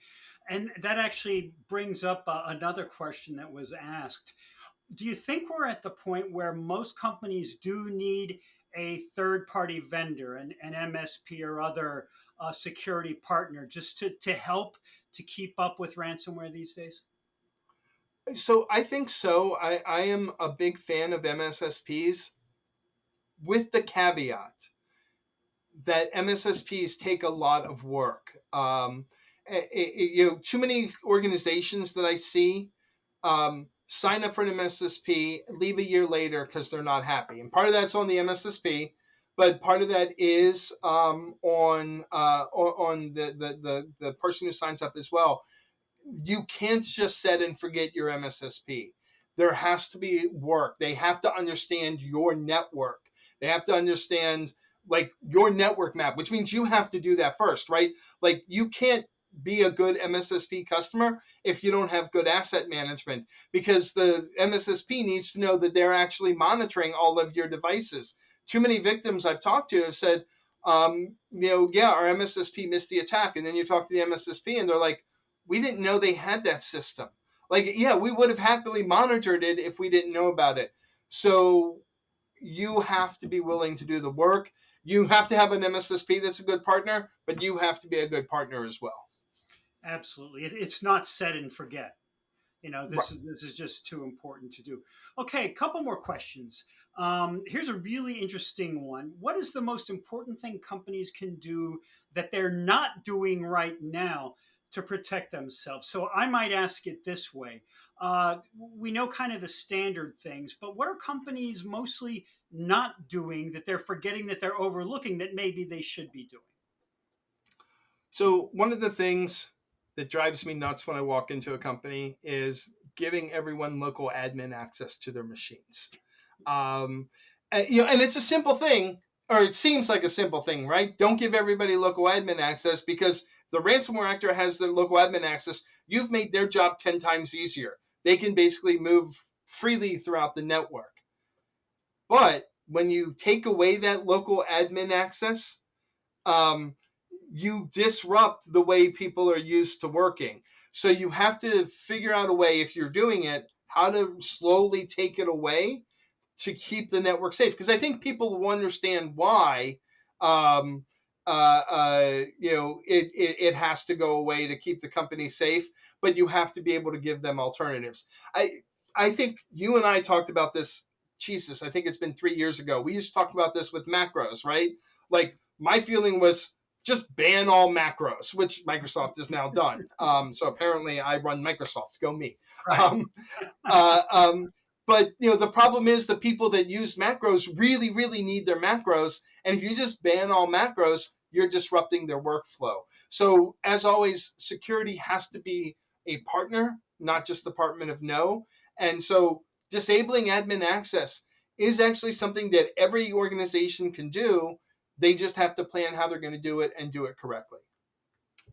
And that actually brings up another question that was asked. Do you think we're at the point where most companies do need a third-party vendor, an MSP or other security partner, just to help to keep up with ransomware these days? So I think so. I am a big fan of MSSPs with the caveat that MSSPs take a lot of work. Too many organizations that I see sign up for an MSSP, leave a year later because they're not happy, and part of that's on the MSSP, but part of that is on the person who signs up as well. You can't just set and forget your MSSP. There has to be work. They have to understand your network. They have to understand like your network map, which means you have to do that first, right? Like you can't be a good MSSP customer if you don't have good asset management, because the MSSP needs to know that they're actually monitoring all of your devices. Too many victims I've talked to have said, our MSSP missed the attack. And then you talk to the MSSP and they're like, we didn't know they had that system. Like, yeah, we would have happily monitored it if we didn't know about it. So you have to be willing to do the work. You have to have an MSSP that's a good partner, but you have to be a good partner as well. Absolutely. It's not set and forget. This Right. is just too important to do. Okay, a couple more questions. Here's a really interesting one. What is the most important thing companies can do that they're not doing right now to protect themselves? So I might ask it this way. We know kind of the standard things, but what are companies mostly not doing that they're forgetting, that they're overlooking, that maybe they should be doing? So one of the things that drives me nuts when I walk into a company is giving everyone local admin access to their machines. And it's a simple thing, or it seems like a simple thing, right? Don't give everybody local admin access, because if the ransomware actor has their local admin access, you've made their job 10 times easier. They can basically move freely throughout the network. But when you take away that local admin access, you disrupt the way people are used to working. So you have to figure out a way, if you're doing it, how to slowly take it away to keep the network safe. Because I think people will understand why it has to go away to keep the company safe, but you have to be able to give them alternatives. I think you and I talked about this, Jesus, I think it's been 3 years ago. We used to talk about this with macros, right? Like my feeling was just ban all macros, which Microsoft has now done. So apparently I run Microsoft, go me. Right. But the problem is the people that use macros really, really need their macros. And if you just ban all macros, you're disrupting their workflow. So as always, security has to be a partner, not just the Department of No. And so disabling admin access is actually something that every organization can do. They just have to plan how they're going to do it and do it correctly.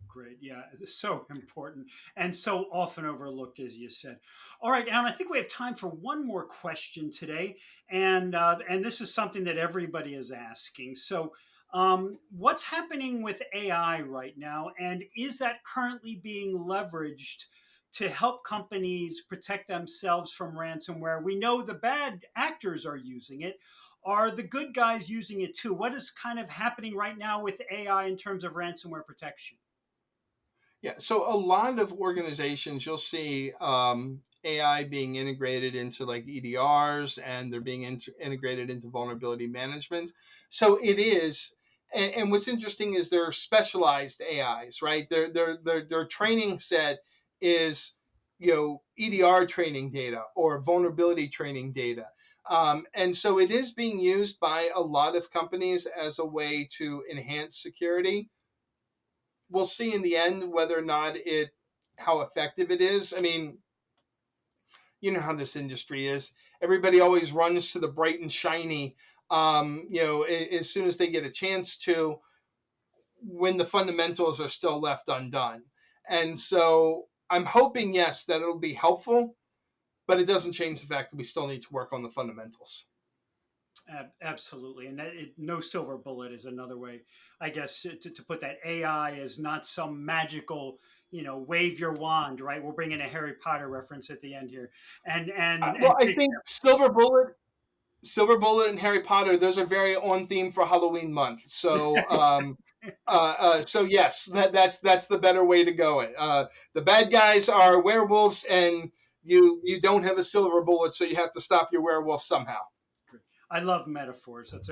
Great. Yeah, it's so important and so often overlooked, as you said. All right, Alan, I think we have time for one more question today, and this is something that everybody is asking. So, what's happening with AI right now, and is that currently being leveraged to help companies protect themselves from ransomware? We know the bad actors are using it. Are the good guys using it too? What is kind of happening right now with AI in terms of ransomware protection? Yeah, so a lot of organizations, you'll see AI being integrated into like EDRs, and they're being integrated into vulnerability management. So it is, and what's interesting is they're specialized AIs, right? Their training set is EDR training data or vulnerability training data. And so it is being used by a lot of companies as a way to enhance security. we'll see in the end whether or not how effective it is. I mean, you know how this industry is. Everybody always runs to the bright and shiny, as soon as they get a chance to, when the fundamentals are still left undone. And so I'm hoping, yes, that it'll be helpful, but it doesn't change the fact that we still need to work on the fundamentals. Absolutely. And no silver bullet is another way, I guess, to put that. AI is not some magical, wave your wand, right? We'll bring in a Harry Potter reference at the end here. I think Silver Bullet and Harry Potter, those are very on theme for Halloween month. So, so yes, that's the better way to go. The bad guys are werewolves, and you don't have a silver bullet, so you have to stop your werewolf somehow. I love metaphors. That's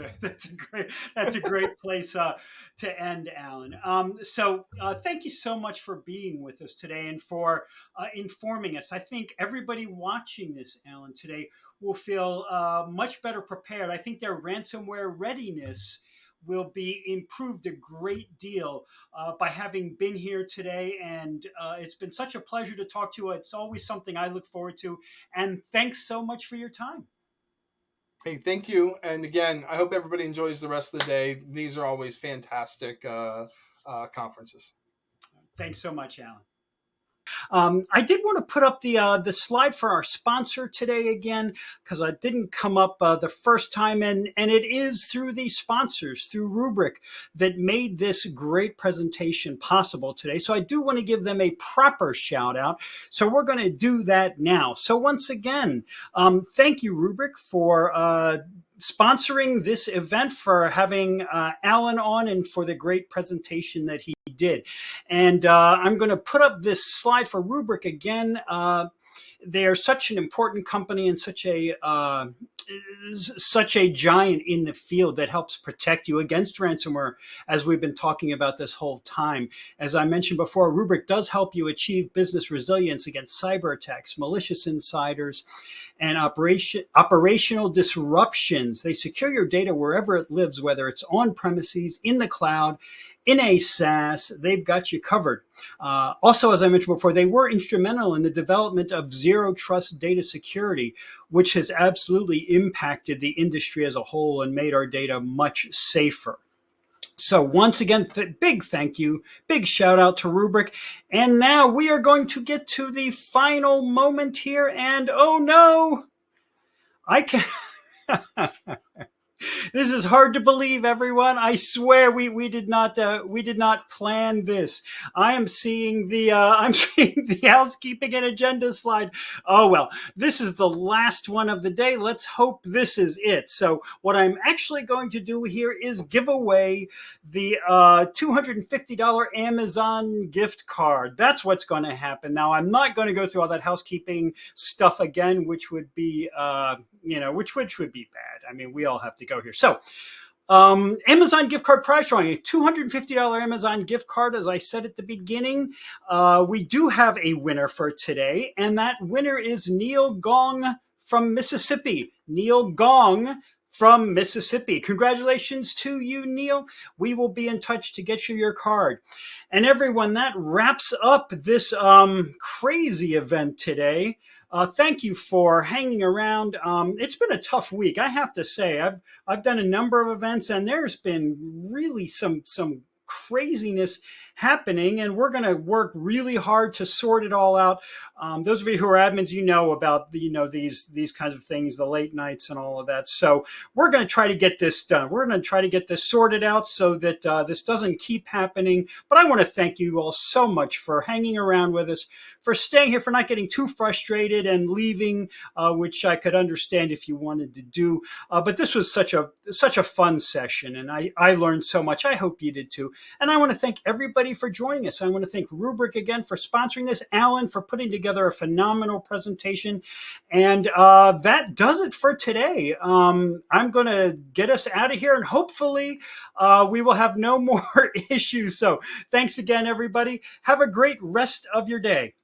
a great place to end, Alan. So thank you so much for being with us today and for informing us. I think everybody watching this, Alan, today will feel much better prepared. I think their ransomware readiness will be improved a great deal by having been here today. And it's been such a pleasure to talk to you. It's always something I look forward to. And thanks so much for your time. Hey, thank you. And again, I hope everybody enjoys the rest of the day. These are always fantastic conferences. Thanks so much, Alan. I did want to put up the slide for our sponsor today again, because I didn't come up the first time, and it is through the sponsors, through Rubrik, that made this great presentation possible today. So I do want to give them a proper shout out. So we're going to do that now. So once again, thank you, Rubrik, for sponsoring this event, for having Alan on, and for the great presentation that he did. And I'm going to put up this slide for Rubrik again. They are such an important company and such a giant in the field that helps protect you against ransomware, as we've been talking about this whole time. As I mentioned before, Rubrik does help you achieve business resilience against cyber attacks, malicious insiders, and operational disruptions. They secure your data wherever it lives, whether it's on premises, in the cloud, in a SaaS. They've got you covered. Also, as I mentioned before, they were instrumental in the development of zero trust data security, which has absolutely impacted the industry as a whole and made our data much safer. So once again, big thank you, big shout out to Rubrik. And now we are going to get to the final moment here. And oh no, I can't. This is hard to believe, everyone. I swear we did not plan this. I'm seeing the housekeeping and agenda slide. Oh well, this is the last one of the day. Let's hope this is it. So what I'm actually going to do here is give away the $250 Amazon gift card. That's what's going to happen. Now I'm not going to go through all that housekeeping stuff again, which would be which would be bad. I mean, we all have to go here. So Amazon gift card prize drawing, a $250 Amazon gift card. As I said at the beginning, we do have a winner for today, and that winner is Neil Gong from Mississippi. Neil Gong from Mississippi. Congratulations to you, Neil. We will be in touch to get you your card. And everyone, that wraps up this crazy event today. Thank you for hanging around. It's been a tough week, I have to say. I've done a number of events, and there's been really some craziness happening, and we're going to work really hard to sort it all out. Those of you who are admins, about these kinds of things, the late nights and all of that. So we're going to try to get this done. We're going to try to get this sorted out so that this doesn't keep happening. But I want to thank you all so much for hanging around with us, for staying here, for not getting too frustrated and leaving, which I could understand if you wanted to do. But this was such a fun session, and I learned so much. I hope you did too. And I want to thank everybody for joining us. I want to thank Rubrik again for sponsoring this, Alan for putting together a phenomenal presentation. And that does it for today. I'm going to get us out of here, and hopefully we will have no more issues. So thanks again, everybody. Have a great rest of your day.